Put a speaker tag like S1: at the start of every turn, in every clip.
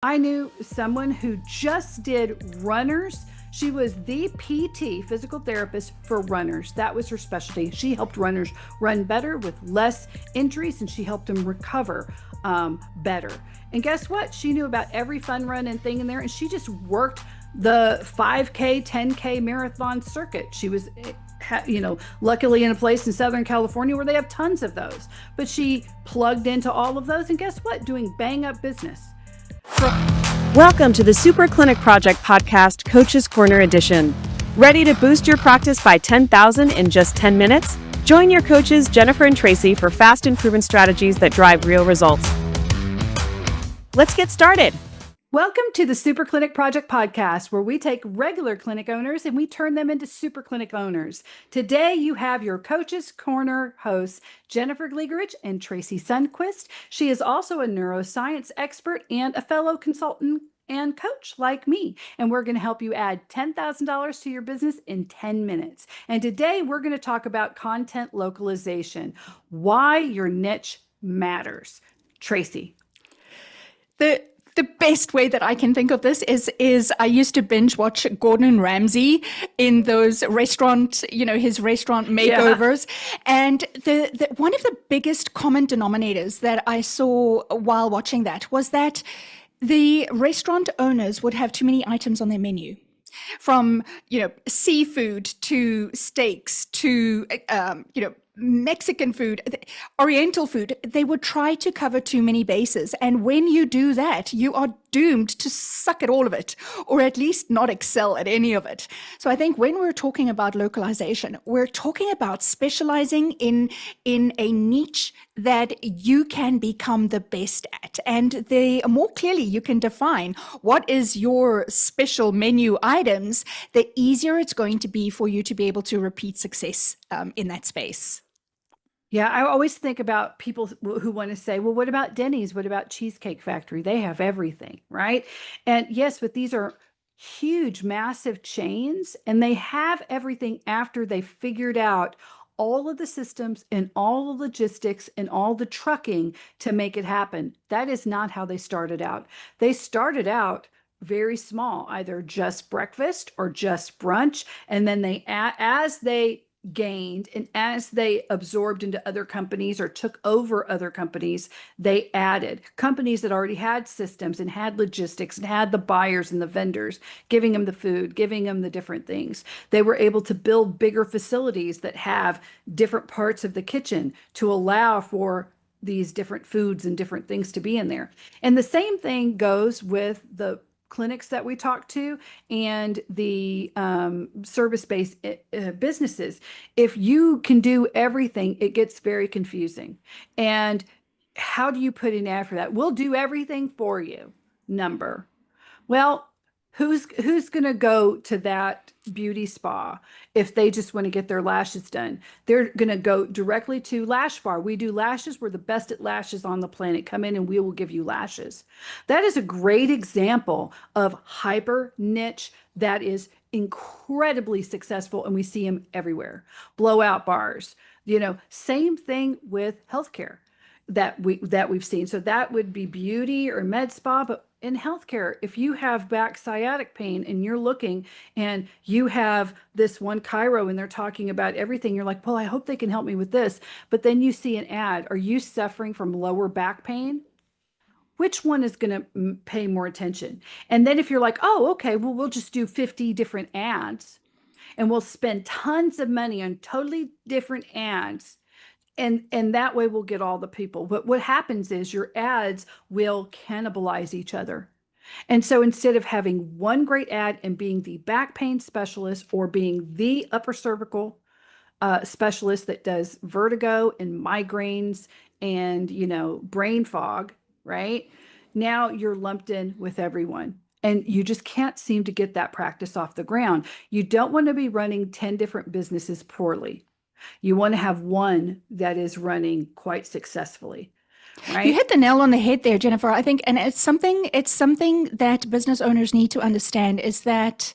S1: I knew someone who just did runners. She was the PT, physical therapist for runners. That was her specialty. She helped runners run better with less injuries, and she helped them recover better. And guess what? She knew about every fun run and thing in there, and she just worked the 5K, 10K marathon circuit. She was luckily in a place in Southern California where they have tons of those. But she plugged into all of those, and guess what? Doing bang up business.
S2: Welcome to the Super Clinic Project Podcast, Coach's Corner Edition. Ready to boost your practice by 10,000 in just 10 minutes? Join your coaches, Jennifer and Tracey, for fast and proven strategies that drive real results. Let's get started.
S1: Welcome to the Super Clinic Project Podcast, where we take regular clinic owners and we turn them into super clinic owners. Today, you have your Coach's Corner hosts, Jennifer Gligoric and Tracey Sundkvist. She is also a neuroscience expert and a fellow consultant and coach like me. And we're going to help you add $10,000 to your business in 10 minutes. And today, we're going to talk about content localization, why your niche matters. Tracey.
S3: The best way that I can think of this is I used to binge watch Gordon Ramsay in those restaurant, his restaurant makeovers. Yeah. And the one of the biggest common denominators that I saw while watching that was that the restaurant owners would have too many items on their menu. From, seafood to steaks to, Mexican food, Oriental food, they would try to cover too many bases. And when you do that, you are doomed to suck at all of it, or at least not excel at any of it. So I think when we're talking about localization, we're talking about specializing in a niche that you can become the best at. And the more clearly you can define what is your special menu items, the easier it's going to be for you to be able to repeat success in that space.
S1: Yeah, I always think about people who want to say, well, what about Denny's? What about Cheesecake Factory? They have everything, right? And yes, but these are huge, massive chains, and they have everything after they figured out all of the systems and all the logistics and all the trucking to make it happen. That is not how they started out. They started out very small, either just breakfast or just brunch. And then as they gained and as they absorbed into other companies or took over other companies, they added companies that already had systems and had logistics and had the buyers and the vendors, giving them the food, giving them the different things. They were able to build bigger facilities that have different parts of the kitchen to allow for these different foods and different things to be in there. And the same thing goes with the clinics that we talk to and the service-based businesses. If you can do everything, it gets very confusing. And how do you put an ad for that? We'll do everything for you. Number. Well, who's going to go to that beauty spa if they just want to get their lashes done? They're going to go directly to Lash Bar. We do lashes. We're the best at lashes on the planet. Come in and we will give you lashes. That is a great example of hyper niche that is incredibly successful, and we see them everywhere. Blowout bars. Same thing with healthcare that we've seen. So that would be beauty or med spa, but in healthcare, if you have back sciatic pain and you're looking and you have this one chiro and they're talking about everything, you're like, well, I hope they can help me with this. But then you see an ad. Are you suffering from lower back pain? Which one is going to pay more attention? And then if you're like, oh, okay, well, we'll just do 50 different ads and we'll spend tons of money on totally different ads. And that way we'll get all the people. But what happens is your ads will cannibalize each other. And so instead of having one great ad and being the back pain specialist or being the upper cervical specialist that does vertigo and migraines and, brain fog, right? Now you're lumped in with everyone. And you just can't seem to get that practice off the ground. You don't want to be running 10 different businesses poorly. You want to have one that is running quite successfully, right?
S3: You hit the nail on the head there, Jennifer. I think, and it's something that business owners need to understand is that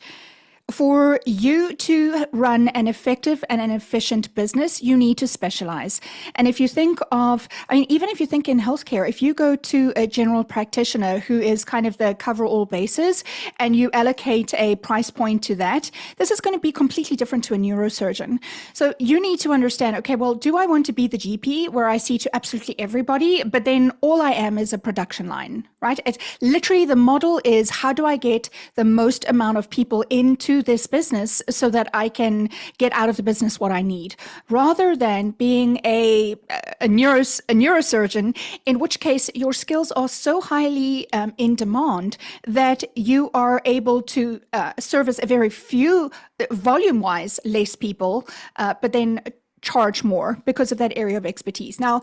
S3: For you to run an effective and an efficient business, you need to specialize. And if you think of, I mean, even if you think in healthcare, if you go to a general practitioner who is kind of the cover all bases and you allocate a price point to that, this is going to be completely different to a neurosurgeon. So you need to understand, okay, well, do I want to be the GP where I see to absolutely everybody, but then all I am is a production line, right? It's literally the model is how do I get the most amount of people into this business so that I can get out of the business what I need, rather than being a neurosurgeon, in which case your skills are so highly in demand that you are able to service a very few, volume-wise, less people, but then charge more because of that area of expertise. Now,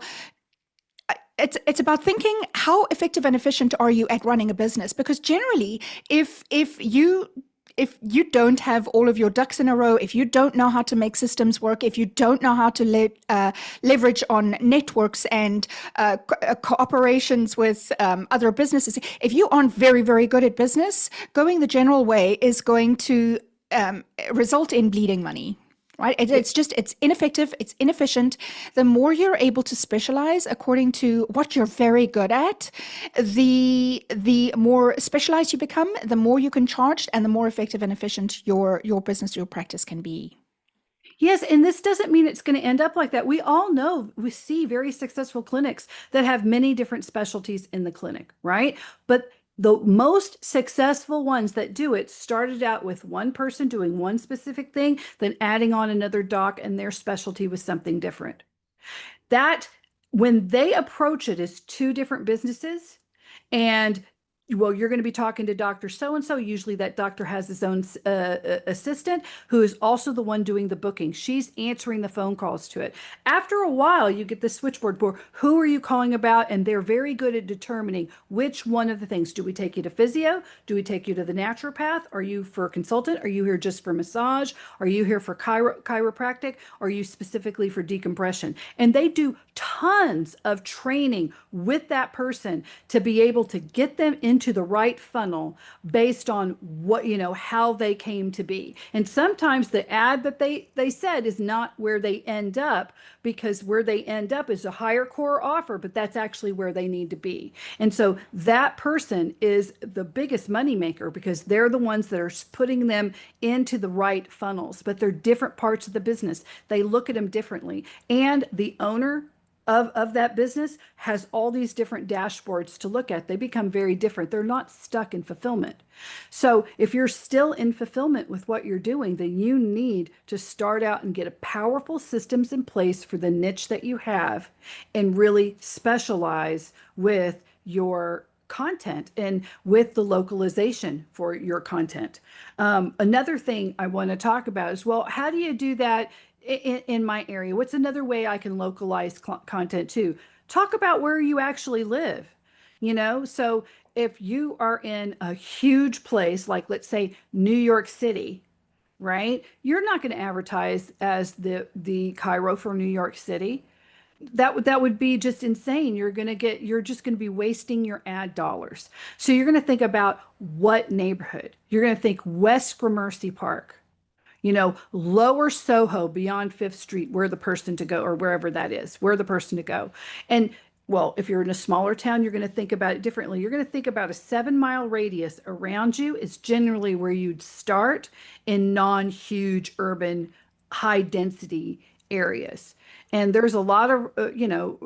S3: it's about thinking how effective and efficient are you at running a business, because generally if you don't have all of your ducks in a row, if you don't know how to make systems work, if you don't know how to leverage on networks and cooperations with other businesses, if you aren't very, very good at business, going the general way is going to result in bleeding money. Right? It's ineffective, it's inefficient. The more you're able to specialize according to what you're very good at, the more specialized you become, the more you can charge, and the more effective and efficient your business, your practice can be.
S1: Yes, and this doesn't mean it's going to end up like that. We all know, we see very successful clinics that have many different specialties in the clinic, right? But the most successful ones that do it started out with one person doing one specific thing, then adding on another doc, and their specialty was something different. That when they approach it as two different businesses, and well, you're going to be talking to Dr. So and so. Usually, that doctor has his own assistant who is also the one doing the booking. She's answering the phone calls to it. After a while, you get the switchboard board. Who are you calling about? And they're very good at determining which one of the things. Do we take you to physio? Do we take you to the naturopath? Are you for a consultant? Are you here just for massage? Are you here for chiropractic? Are you specifically for decompression? And they do tons of training with that person to be able to get them into the right funnel based on what, how they came to be. And sometimes the ad that they said is not where they end up, because where they end up is a higher core offer, but that's actually where they need to be. And so that person is the biggest moneymaker, because they're the ones that are putting them into the right funnels, but they're different parts of the business. They look at them differently. And the owner of that business has all these different dashboards to look at. They become very different. They're not stuck in fulfillment. So if you're still in fulfillment with what you're doing, then you need to start out and get a powerful systems in place for the niche that you have, and really specialize with your content and with the localization for your content. Another thing I want to talk about is, well, how do you do that in my area? What's another way I can localize content too? Talk about where you actually live. So if you are in a huge place, like let's say New York City, right? You're not going to advertise as the Cairo from New York City. That would be just insane. You're just going to be wasting your ad dollars. So you're going to think about what neighborhood. You're going to think West Gramercy Park, Lower Soho beyond Fifth Street, where the person to go, or wherever that is, where the person to go. And well, if you're in a smaller town, you're going to think about it differently. You're going to think about a 7-mile radius around you is generally where you'd start in non-huge urban, high density areas. And there's a lot of,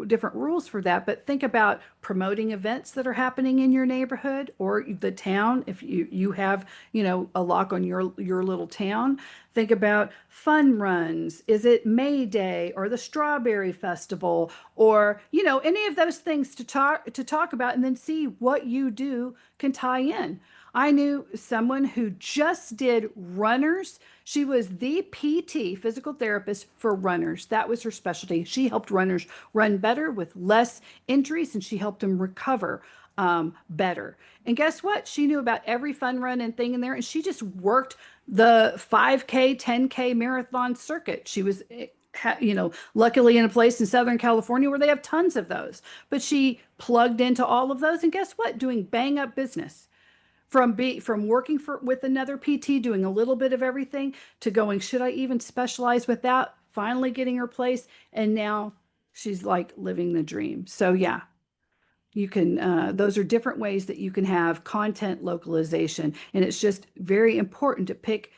S1: different rules for that. But think about promoting events that are happening in your neighborhood or the town. If you have, a lock on your little town, think about fun runs. Is it May Day or the Strawberry Festival, or, any of those things to talk about, and then see what you do can tie in. I knew someone who just did runners. She was the PT, physical therapist for runners. That was her specialty. She helped runners run better with less injuries, and she helped them recover better. And guess what? She knew about every fun run and thing in there, and she just worked the 5K, 10K marathon circuit. She was luckily in a place in Southern California where they have tons of those. But she plugged into all of those, and guess what? Doing bang up business. from working with another PT, doing a little bit of everything, to going, should I even specialize with that? Finally getting her place, and now she's like living the dream. So yeah, you can, those are different ways that you can have content localization. And it's just very important to pick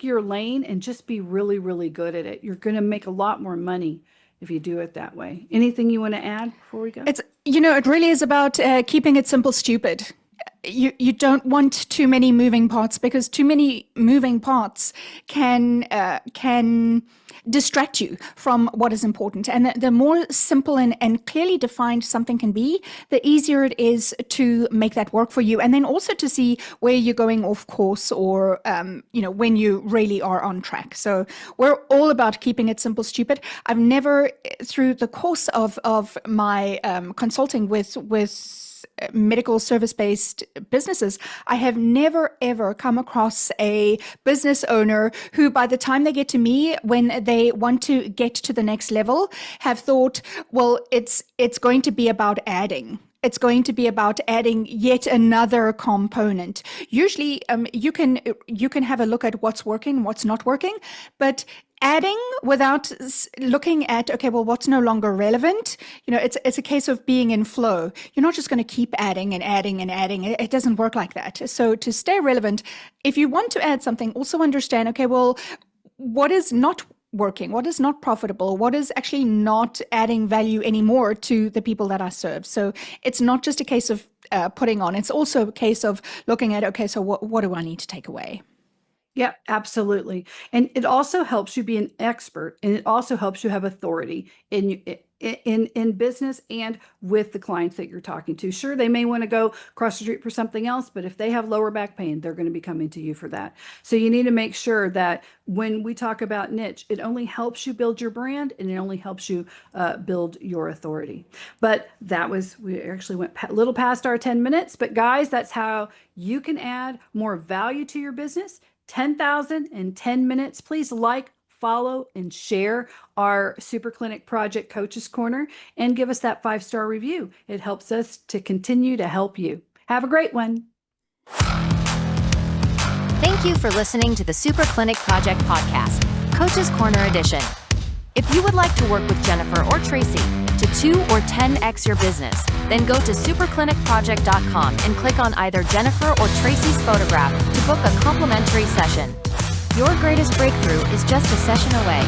S1: your lane and just be really, really good at it. You're going to make a lot more money if you do it that way. Anything you want to add before we go?
S3: It really is about keeping it simple, stupid. You don't want too many moving parts, because too many moving parts can distract you from what is important. And the more simple and clearly defined something can be, the easier it is to make that work for you. And then also to see where you're going off course, or, when you really are on track. So we're all about keeping it simple, stupid. I've never, through the course of my consulting with medical service-based businesses, I have never, ever come across a business owner who, by the time they get to me, when they want to get to the next level, have thought, well, it's going to be about adding. It's going to be about adding yet another component. Usually, you can have a look at what's working, what's not working, but adding without looking at, okay, well, what's no longer relevant? It's a case of being in flow. You're not just going to keep adding and adding and adding. It doesn't work like that. So to stay relevant, if you want to add something, also understand, okay, well, what is not working? What is not profitable? What is actually not adding value anymore to the people that I serve? So it's not just a case of putting on. It's also a case of looking at, okay, so what do I need to take away?
S1: Yeah, absolutely. And it also helps you be an expert, and it also helps you have authority in business and with the clients that you're talking to. Sure, they may want to go across the street for something else, but if they have lower back pain, they're going to be coming to you for that. So you need to make sure that when we talk about niche, it only helps you build your brand, and it only helps you build your authority. But we actually went a little past our 10 minutes, but guys, that's how you can add more value to your business. 10,000 in 10 minutes. Please like, follow, and share our Super Clinic Project Coaches Corner, and give us that 5-star review. It helps us to continue to help you. Have a great one.
S4: Thank you for listening to the Super Clinic Project Podcast, Coaches Corner Edition. If you would like to work with Jennifer or Tracey to 2 or 10x your business, then go to superclinicproject.com and click on either Jennifer or Tracey's photograph to book a complimentary session. Your greatest breakthrough is just a session away.